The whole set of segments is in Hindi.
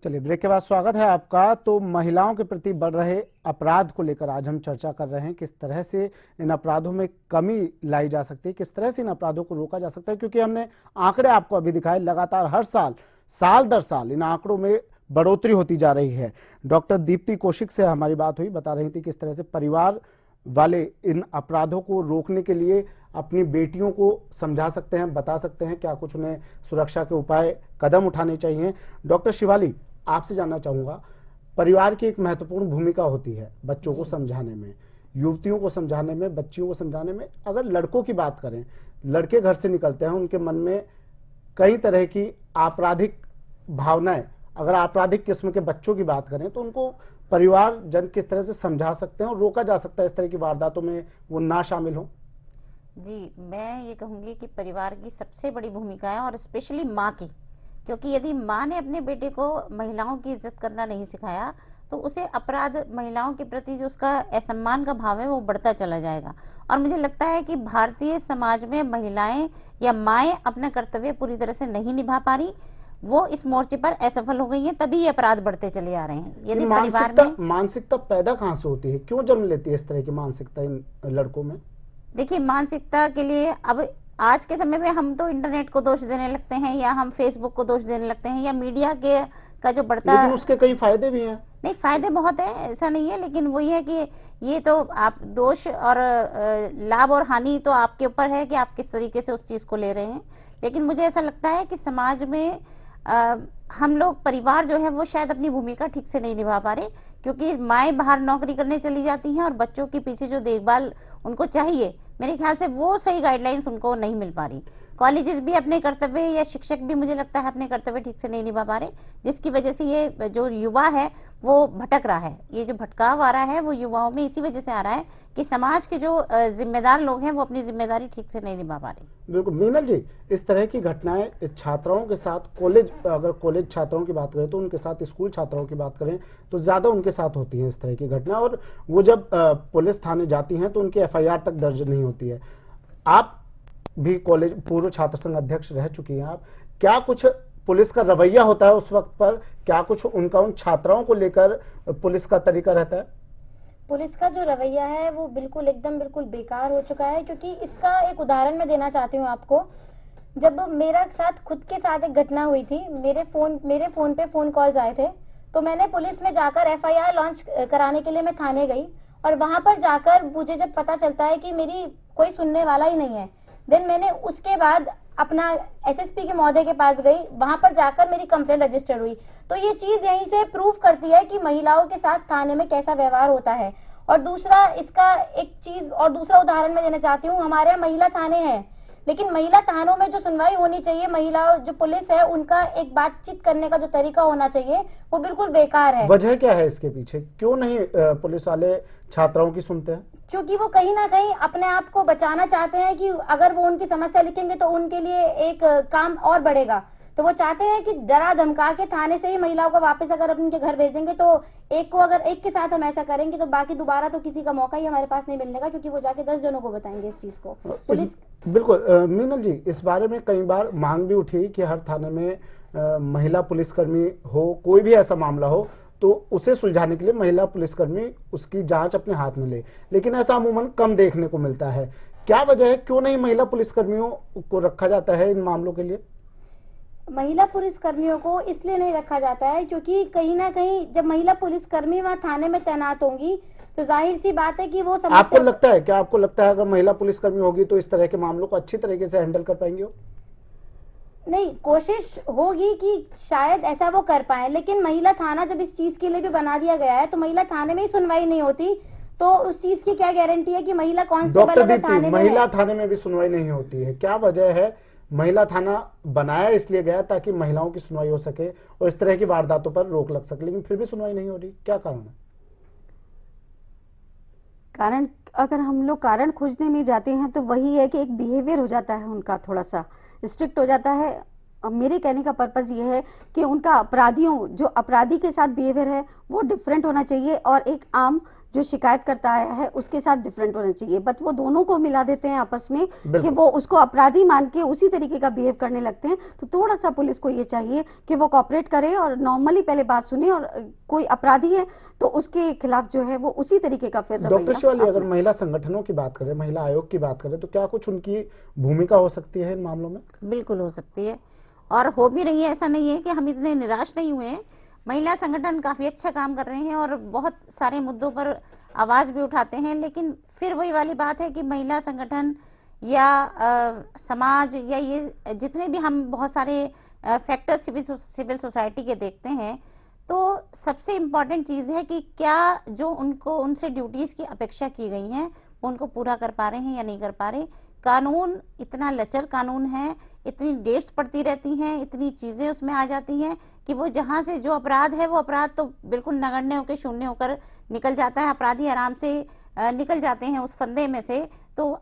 चलिए, ब्रेक के बाद स्वागत है आपका। तो महिलाओं के प्रति बढ़ रहे अपराध को लेकर आज हम चर्चा कर रहे हैं। किस तरह से इन अपराधों में कमी लाई जा सकती है, किस तरह से इन अपराधों को रोका जा सकता है, क्योंकि हमने आंकड़े आपको अभी दिखाए, लगातार हर साल दर साल इन आंकड़ों में बढ़ोतरी होती जा रही है। डॉक्टर दीप्ति कौशिक से हमारी बात हुई, बता रही थी किस तरह से परिवार वाले इन अपराधों को रोकने के लिए अपनी बेटियों को समझा सकते हैं, बता सकते हैं क्या कुछ उन्हें सुरक्षा के उपाय कदम उठाने चाहिए। डॉक्टर शिवाली, आपसे जानना चाहूंगा, परिवार की एक महत्वपूर्ण भूमिका होती है बच्चों को समझाने में, युवतियों को समझाने में, बच्चियों को समझाने में। अगर लड़कों की बात करें, लड़के घर से निकलते हैं, उनके मन में कई तरह की आपराधिक भावनाएं, अगर आपराधिक किस्म के बच्चों की बात करें तो उनको परिवार जन किस तरह से समझा सकते हैं और रोका जा सकता है इस तरह की वारदातों में वो ना शामिल हो? जी, मैं ये कहूँगी कि परिवार की सबसे बड़ी भूमिका है, और स्पेशली माँ की, क्योंकि यदि माँ ने अपने बेटे को महिलाओं की इज्जत करना नहीं सिखाया तो उसे अपराध, महिलाओं के प्रति जो उसका असम्मान का भाव है वो बढ़ता चला जाएगा। और मुझे लगता है कि भारतीय समाज में महिलाएं या माएँ अपना कर्तव्य पूरी तरह से नहीं निभा पा रही, वो इस मोर्चे पर असफल हो गई हैं, तभी ये अपराध बढ़ते चले आ रहे हैं। यदि परिवार में मानसिकता पैदा कहाँ से होती है, क्यों जन्म लेती है इस तरह की मानसिकता इन लड़कों में? देखिए, मानसिकता के लिए अब आज के समय में हम तो इंटरनेट को दोष देने लगते हैं, या हम फेसबुक को दोष देने लगते हैं, या मीडिया के का जो बढ़ता, लेकिन उसके कई फायदे भी हैं। नहीं, फायदे बहुत है, ऐसा नहीं है, लेकिन वही है कि ये तो आप दोष और लाभ और हानि तो आपके ऊपर है कि आप किस तरीके से उस चीज को ले रहे हैं। लेकिन मुझे ऐसा लगता है कि समाज में हम लोग, परिवार जो है वो शायद अपनी भूमिका ठीक से नहीं निभा पा रहे, क्योंकि माएँ बाहर नौकरी करने चली जाती हैं और बच्चों के पीछे जो देखभाल उनको चाहिए, मेरे ख्याल से वो सही गाइडलाइंस उनको नहीं मिल पा रही। कॉलेजेस भी अपने कर्तव्य, या शिक्षक भी मुझे लगता है अपने कर्तव्य ठीक से नहीं निभा पा रहे, जिसकी वजह से ये जो युवा है वो भटक रहा है। ये जो भटकाव आ रहा है वो युवाओं में इसी वजह से आ रहा है कि समाज के जो जिम्मेदार लोग हैं वो अपनी जिम्मेदारी ठीक से नहीं निभा पा रहे। बिल्कुल मीनल जी, इस तरह की घटनाएं छात्राओं के साथ, अगर कॉलेज छात्राओं की बात करें तो उनके साथ, स्कूल छात्राओं की बात करें तो ज्यादा उनके साथ होती हैं इस तरह की घटना, और वो जब पुलिस थाने जाती हैं तो उनकी एफआईआर तक दर्ज नहीं होती है। आप भी कॉलेज पूर्व छात्र संघ अध्यक्ष रह चुकी हैं, आप, क्या कुछ पुलिस का रवैया होता है उस वक्त पर, क्या कुछ उनका उन छात्राओं को लेकर पुलिस का तरीका रहता है? पुलिस का जो रवैया है वो बिल्कुल बिल्कुल बेकार हो चुका है। क्योंकि इसका एक उदाहरण मैं देना चाहती हूँ आपको। जब मेरा साथ, खुद के साथ एक घटना हुई थी, मेरे फोन पे फोन कॉल्स आए थे, तो मैंने पुलिस में जाकर एफआईआर लॉन्च कराने के लिए मैं थाने गई, और वहां पर जाकर मुझे जब पता चलता है कि मेरी कोई सुनने वाला ही नहीं है, देन मैंने उसके बाद अपना एसएसपी के महोदय के पास गई, वहां पर जाकर मेरी कंप्लेंट रजिस्टर हुई। तो ये चीज यहीं से प्रूफ करती है कि महिलाओं के साथ थाने में कैसा व्यवहार होता है। और दूसरा, इसका एक चीज और दूसरा उदाहरण मैं देना चाहती हूँ। हमारे यहाँ महिला थाने हैं, लेकिन महिला थानों में जो सुनवाई होनी चाहिए, महिला जो पुलिस है उनका एक बातचीत करने का जो तरीका होना चाहिए वो बिल्कुल बेकार है। वजह क्या है इसके पीछे, क्यों नहीं पुलिस वाले छात्राओं की सुनते हैं? क्योंकि वो कहीं ना कहीं अपने आप को बचाना चाहते हैं कि अगर वो उनकी समस्या लिखेंगे तो उनके लिए एक काम और बढ़ेगा। तो वो चाहते हैं कि डरा धमका के थाने से ही महिलाओं को वापस अगर उनके घर भेज देंगे, तो अगर एक के साथ हम ऐसा करेंगे तो बाकी दोबारा तो किसी का मौका ही हमारे पास नहीं मिलने का, क्योंकि वो जाके 10 जनों को बताएंगे इस चीज को। पुलिस बिल्कुल मीनल जी, इस बारे में कई बार मांग भी उठी कि हर थाने में महिला पुलिसकर्मी हो, कोई भी ऐसा मामला हो तो उसे सुलझाने के लिए महिला पुलिसकर्मी उसकी जांच अपने हाथ में ले, लेकिन ऐसा अमूमन कम देखने को मिलता है। क्या वजह है, क्यों नहीं महिला पुलिसकर्मियों को रखा जाता है इन मामलों के लिए? महिला पुलिसकर्मियों को इसलिए नहीं रखा जाता है क्योंकि कहीं ना कहीं जब महिला पुलिसकर्मी वहाँ थाने में तैनात होंगी तो जाहिर सी बात है कि वो समस्या... आपको लगता है अगर महिला पुलिसकर्मी होगी तो इस तरह के मामलों को अच्छी तरीके से हैंडल कर पाएंगे? नहीं, कोशिश होगी कि शायद ऐसा वो कर पाए, लेकिन महिला थाना जब इस चीज के लिए भी बना दिया गया है तो महिला थाने में ही सुनवाई नहीं होती, तो उस चीज की क्या गारंटी है कि महिला कांस्टेबल अगर थाने में... महिला थाने में भी सुनवाई नहीं होती है, क्या वजह है? महिला थाना बनाया इसलिए गया ताकि महिलाओं की सुनवाई हो सके और इस तरह की वारदातों पर रोक लग सके, लेकिन फिर भी सुनवाई नहीं हो रही, क्या कारण है? कारण, अगर हम लोग कारण खोजने नहीं जाते हैं तो वही है कि एक बिहेवियर हो जाता है उनका, थोड़ा सा स्ट्रिक्ट हो जाता है, मेरे कहने का पर्पज़ ये है कि उनका अपराधियों जो अपराधी के साथ बिहेवियर है वो डिफरेंट होना चाहिए और एक आम जो शिकायत करता आया है उसके साथ डिफरेंट होना चाहिए। बट वो दोनों को मिला देते हैं आपस में कि वो उसको अपराधी मान के उसी तरीके का बिहेव करने लगते हैं। तो थोड़ा सा पुलिस को ये चाहिए कि वो कोऑपरेट करे और नॉर्मली पहले बात सुने, और कोई अपराधी है तो उसके खिलाफ जो है वो उसी तरीके का फिर डॉक्टर शिवाली, अगर महिला संगठनों की बात करें, महिला आयोग की बात करें, तो क्या कुछ उनकी भूमिका हो सकती है इन मामलों में? बिल्कुल हो सकती है और हो भी रही है। ऐसा नहीं है कि हम इतने निराश नहीं हुए हैं। महिला संगठन काफी अच्छा काम कर रहे हैं और बहुत सारे मुद्दों पर आवाज भी उठाते हैं, लेकिन फिर वही वाली बात है कि महिला संगठन या समाज या ये जितने भी हम बहुत सारे फैक्टर्स सिविल सोसाइटी के देखते हैं, तो सबसे इम्पोर्टेंट चीज है कि क्या जो उनको उनसे ड्यूटीज की अपेक्षा की गई हैं वो उनको पूरा कर पा रहे हैं या नहीं कर पा रहे। कानून इतना लचर कानून है, इतनी डेट्स पड़ती रहती हैं, इतनी चीजें उसमें आ जाती हैं कि वो जहां से जो अपराध है वो अपराध तो बिल्कुल नगण्य होकर शून्य होकर निकल जाता है। अपराधी आराम से निकल जाते हैं उस फंदे में से। तो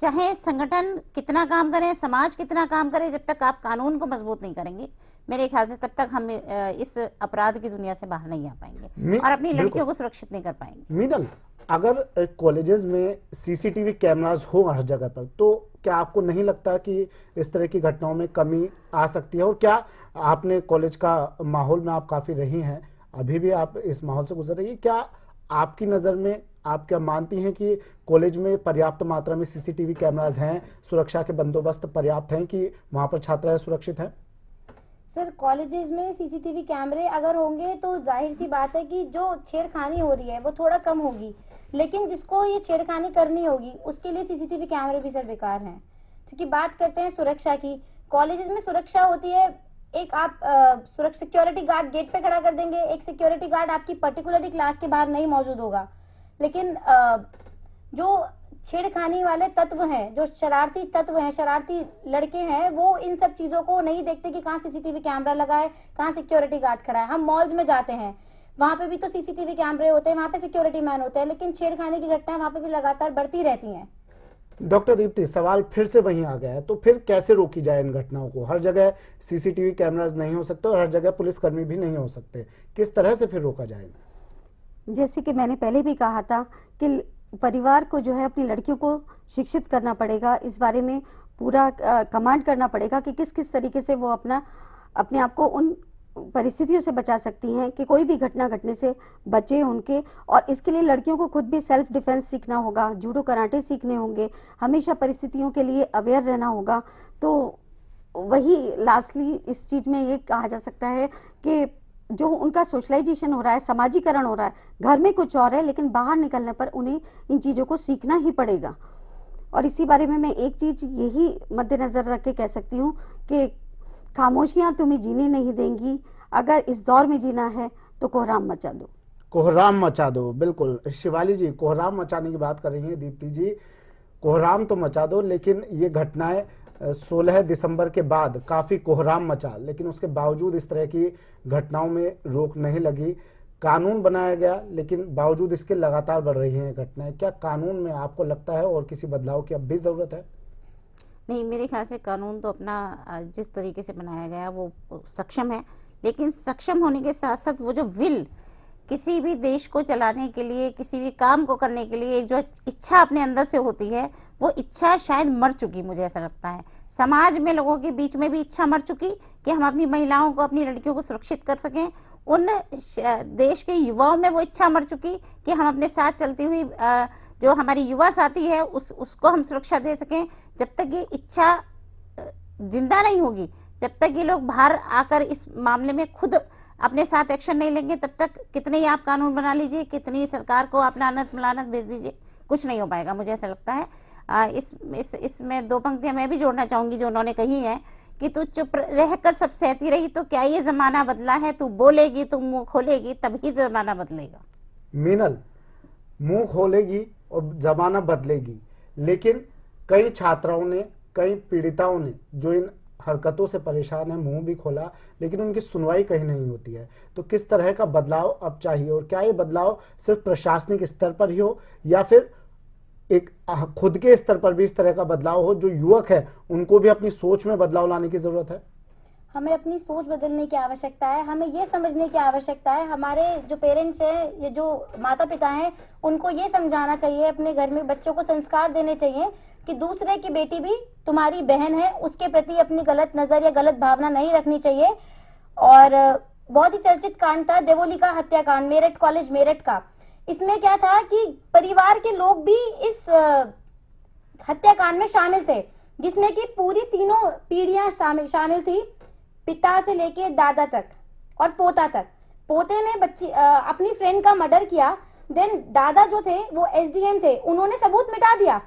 चाहे संगठन कितना काम करें, समाज कितना काम करे, जब तक आप कानून को मजबूत नहीं करेंगे मेरे ख्याल से तब तक हम इस अपराध की दुनिया से बाहर नहीं आ पाएंगे और अपनी लड़कियों को सुरक्षित नहीं कर पाएंगे। मीनल, अगर कॉलेजेस में सीसीटीवी कैमरास हो हर जगह पर, तो क्या आपको नहीं लगता कि इस तरह की घटनाओं में कमी आ सकती है? और क्या आपने कॉलेज का माहौल में आप काफी रही हैं, अभी भी आप इस माहौल से गुजर रही है, क्या आपकी नजर में आप क्या मानती हैं कि कॉलेज में पर्याप्त मात्रा में सीसीटीवी कैमरास हैं, सुरक्षा के बंदोबस्त पर्याप्त हैं कि वहां पर छात्राएं सुरक्षित हैं? सर, कॉलेजेस में सीसीटीवी कैमरे अगर होंगे तो जाहिर सी बात है कि जो छेड़खानी हो रही है वो थोड़ा कम होगी, लेकिन जिसको ये छेड़खानी करनी होगी उसके लिए सीसीटीवी कैमरे भी सर बेकार हैं। क्योंकि बात करते हैं सुरक्षा की, कॉलेजेस में सुरक्षा होती है, एक आप सिक्योरिटी गार्ड गेट पे खड़ा कर देंगे, एक सिक्योरिटी गार्ड आपकी पर्टिकुलरली क्लास के बाहर नहीं मौजूद होगा, लेकिन जो छेड़खानी वाले तत्व हैं, जो शरारती तत्व हैं, शरारती लड़के हैं, वो इन सब चीजों को नहीं देखते कि कहाँ सीसीटीवी कैमरा लगा है, कहाँ सिक्योरिटी गार्ड खड़ा है। हम मॉल्स में जाते हैं, वहां पे भी तो सीसीटीवी कैमरे होते हैं, वहां पे सिक्योरिटी मैन होते हैं, लेकिन छेड़खानी की घटनाएं वहां पे भी लगातार बढ़ती रहती हैं। डॉक्टर दीप्ति, सवाल फिर से वहीं आ गया है, तो फिर कैसे रोकी जाए इन घटनाओं को? हर जगह सीसीटीवी कैमरास नहीं हो सकते और हर जगह पुलिसकर्मी भी नहीं हो सकते, किस तरह से फिर रोका जाए? जैसे कि मैंने पहले भी कहा था कि परिवार को जो है अपनी लड़कियों को शिक्षित करना पड़ेगा, इस बारे में पूरा कमांड करना पड़ेगा कि किस किस तरीके से वो अपने आप को उन परिस्थितियों से बचा सकती हैं कि कोई भी घटना घटने से बचे उनके। और इसके लिए लड़कियों को खुद भी सेल्फ डिफेंस सीखना होगा, जूडो कराटे सीखने होंगे, हमेशा परिस्थितियों के लिए अवेयर रहना होगा। तो वही लास्टली इस चीज में ये कहा जा सकता है कि जो उनका सोशलाइजेशन हो रहा है, समाजीकरण हो रहा है, घर में कुछ और है लेकिन बाहर निकलने पर उन्हें इन चीज़ों को सीखना ही पड़ेगा। और इसी बारे में मैं एक चीज़ यही मद्देनज़र रख के कह सकती हूँ कि खामोशियाँ तुम्हें जीने नहीं देंगी, अगर इस दौर में जीना है तो कोहराम मचा दो। कोहराम मचा दो, बिल्कुल। शिवाली जी, कोहराम मचाने की बात कर रही हैं दीप्ति जी, कोहराम तो मचा दो, लेकिन ये घटनाएं 16 दिसंबर के बाद काफी कोहराम मचा, लेकिन उसके बावजूद इस तरह की घटनाओं में रोक नहीं लगी। कानून बनाया गया लेकिन बावजूद इसके लगातार बढ़ रही हैं घटनाएं। क्या कानून में आपको लगता है और किसी बदलाव की अब भी जरूरत है? नहीं, मेरे ख्याल से कानून तो अपना जिस तरीके से बनाया गया वो सक्षम है, लेकिन सक्षम होने के साथ साथ वो जो विल किसी भी देश को चलाने के लिए, किसी भी काम को करने के लिए एक जो इच्छा अपने अंदर से होती है, वो इच्छा शायद मर चुकी, मुझे ऐसा लगता है। समाज में लोगों के बीच में भी इच्छा मर चुकी कि हम अपनी महिलाओं को, अपनी लड़कियों को सुरक्षित कर सकें। उन देश के युवाओं में वो इच्छा मर चुकी कि हम अपने साथ चलती हुई जो हमारी युवा साथी है उसको हम सुरक्षा दे सकें। जब तक ये इच्छा जिंदा नहीं होगी, जब तक ये लोग बाहर आकर इस मामले में खुद अपने साथ एक्शन नहीं लेंगे, तब तक कितने ही आप कानून बना लीजिए, कितनी सरकार को आप लानत मलानत भेज दीजिए, कुछ नहीं हो पाएगा, मुझे ऐसा लगता है। इसमें दो पंक्तियां मैं भी जोड़ना चाहूंगी जो उन्होंने कही है कि तू चुप रहकर सब सहती रही तो क्या ये जमाना बदला है, तू बोलेगी, तू मुंह खोलेगी तभी जमाना बदलेगा। मीनल, मुंह खोलेगी और जमाना बदलेगी, लेकिन कई छात्राओं ने, कई पीड़िताओं ने जो इन हरकतों से परेशान है, मुंह भी खोला, लेकिन उनकी सुनवाई कहीं नहीं होती है। तो किस तरह का बदलाव अब चाहिए और क्या ये बदलाव सिर्फ प्रशासनिक स्तर पर ही हो या फिर एक खुद के स्तर पर भी इस तरह का बदलाव हो, जो युवक है उनको भी अपनी सोच में बदलाव लाने की जरूरत है? हमें अपनी सोच बदलने की आवश्यकता है। हमें ये समझने की आवश्यकता है, हमारे जो पेरेंट्स हैं, ये जो माता पिता हैं, उनको ये समझाना चाहिए, अपने घर में बच्चों को संस्कार देने चाहिए कि दूसरे की बेटी भी तुम्हारी बहन है, उसके प्रति अपनी गलत नजर या गलत भावना नहीं रखनी चाहिए। और बहुत ही चर्चित कांड था देवोलिका हत्याकांड, मेरठ कॉलेज मेरठ का। इसमें क्या था कि परिवार के लोग भी इस हत्याकांड में शामिल थे, जिसमें कि पूरी तीनों पीढ़ियां शामिल थी, पिता से लेके दादा तक और पोता तक। पोते ने अपनी फ्रेंड का मर्डर किया, देन दादा जो थे वो एसडीएम थे, उन्होंने सबूत मिटा दिया।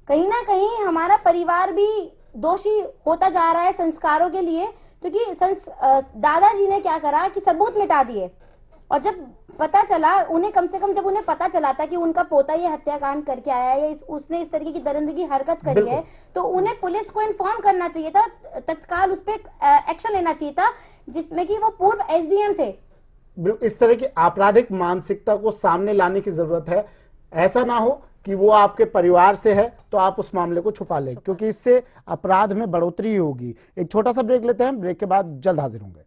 कहीं ना कहीं हमारा परिवार भी दोषी होता जा रहा है संस्कारों के लिए, क्योंकि दादाजी ने क्या करा कि सबूत मिटा दिए। और जब पता चला उन्हें, कम से कम जब उन्हें पता चला था कि उनका पोता ये हत्याकांड करके आया है या उसने इस तरीके की दरिंदगी हरकत करी है, तो उन्हें पुलिस को इन्फॉर्म करना चाहिए था, तत्काल उस पर एक्शन लेना चाहिए था, जिसमें कि वो पूर्व एसडीएम थे। इस तरह की आपराधिक मानसिकता को सामने लाने की जरूरत है। ऐसा ना हो कि वो आपके परिवार से है तो आप उस मामले को छुपा लें, क्योंकि इससे अपराध में बढ़ोतरी होगी। एक छोटा सा ब्रेक लेते हैं, ब्रेक के बाद जल्द हाजिर होंगे।